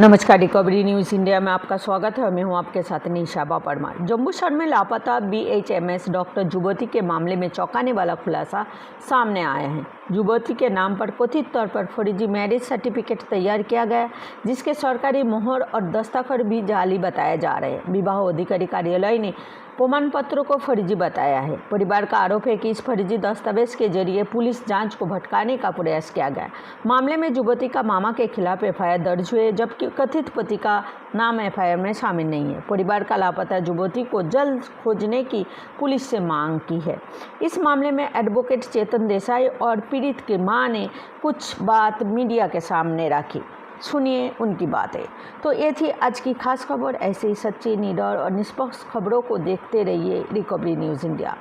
नमस्कार, recovery news India में आपका स्वागत है। मैं हूं आपके साथ निशाबा परमार। जम्मूसर में लापता BHMS डॉक्टर जुबोती के मामले में चौंकाने वाला खुलासा सामने आया है। जुबोती के नाम पर कथित तौर पर फर्जी मैरिज सर्टिफिकेट तैयार किया गया, जिसके सरकारी मोहर और दस्तखत भी जाली बताए जा रहे हैं। विवाह अधिकारी कार्यालय ने प्रमाण पत्रों को फर्जी बताया है। परिवार का आरोप है कि इस फर्जी दस्तावेज के जरिए पुलिस जांच को भटकाने का प्रयास किया गया। मामले में जुबोती का मामा के खिलाफ FIR दर्ज हुए, जबकि कथित पति का नाम FIR में शामिल नहीं है। परिवार का लापता जुबोती को जल्द खोजने की पुलिस से मांग की है। इस मामले में एडवोकेट चेतन देसाई और पीड़ित की मां ने कुछ बात मीडिया के सामने रखी। सुनिए उनकी बातें। तो ये थी आज की खास खबर। ऐसे ही सच्ची, निडर और निष्पक्ष खबरों को देखते रहिए रिकवरी न्यूज़ इंडिया।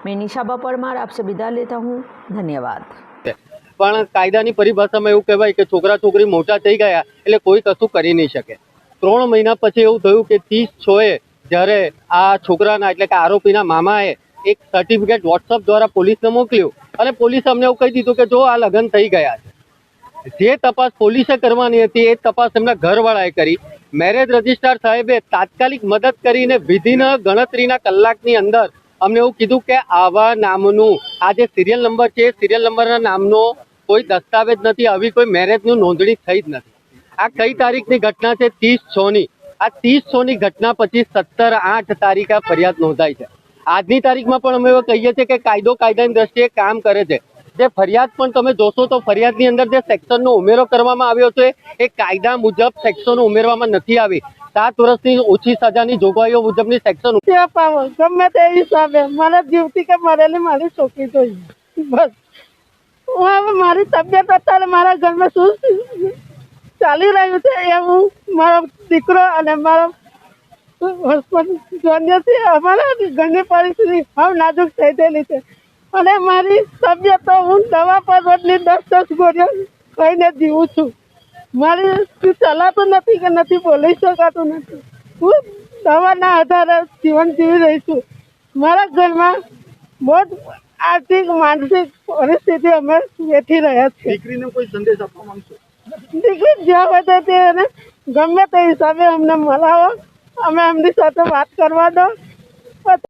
मैं निशाबा परमार आपसे विदा लेता हूँ। धन्यवाद। પણ કાયદાની પરિભાષામાં એવું કહેવાય કે છોકરા છોકરી મોટા થઈ ગયા એટલે કોઈ કશું કરી નહીં શકે। 3 મહિના પછી એવું થયું કે 30/6 જ્યારે આ છોકરાના એટલે કે આરોપીના મામાએ એક સર્ટિફિકેટ વોટ્સઅપ દ્વારા પોલીસને મોકલ્યું અને પોલીસે અમને એવું કહી દીધું કે જો આ લગ્ન થઈ ગયા છે। જે તપાસ પોલીસે કરવાની હતી એ તપાસ એમના ઘરવાળાએ કરી। મેરેજ રજિસ્ટ્રાર સાહેબે તાત્કાલિક મદદ કરીને વિધિન ગણતરીના કલાકની અંદર અમને એવું કીધું કે આવા નામનું આ જે સિરિયલ નંબર છે સિરિયલ નંબરના નામનો કોઈ દસ્તાવેજ નથી, આવી કોઈ મેરેજની નોંધણી થઈ જ નથી। આ કઈ તારીખની ઘટના છે? 30/6ની। આ 30/6ની ઘટના પછી 17/8 તારીખે ફરિયાદ નોંધાઈ છે। આજની તારીખમાં પણ અમે એવું કહીએ છીએ કે કાયદો કાયદાની દ્રષ્ટિએ કામ કરે છે। જે ફરિયાદ પણ તમે જોશો તો ફરિયાદની અંદર જે સેક્શનનો ઉમેરો કરવામાં આવ્યો છે એ કાયદા મુજબ સેક્શનો ઉમેરવામાં નથી આવી। 7 વર્ષની ઓછી સજાની જોગવાઈઓ મુજબની સેક્શન ગમે તે હિસાબે મારા જીવથી કે મરેલી મારી છોકરી જોઈએ। બસ હું હવે મારી તબિયત અત્યારે મારા ઘરમાં શું ચાલી રહ્યું છે એ હું મારો દીકરો અને મારો હસબન્ડ જાણીએ છીએ। અમારા ઘરની પરિસ્થિતિ હવે નાજુક થઈ ગયેલી છે અને મારી તબિયત તો હું દવા પર રોજની 10 ગોળીઓ ખાઈને જીવું છું। મારી ચલાતું નથી કે નથી બોલી શકાતું નથી। હું દવાના આધારે જીવન જીવી રહી છું। મારા ઘરમાં બહુ આર્થિક માનસિક પરિસ્થિતિ અમે વેઠી રહ્યા છીએ। દીકરીને કોઈ સંદેશ આપવા માંગશો? દીકરી જ્યાં હોય તે એને ગમે તે હિસાબે અમને મળાવો, અમે એમની સાથે વાત કરવા દો।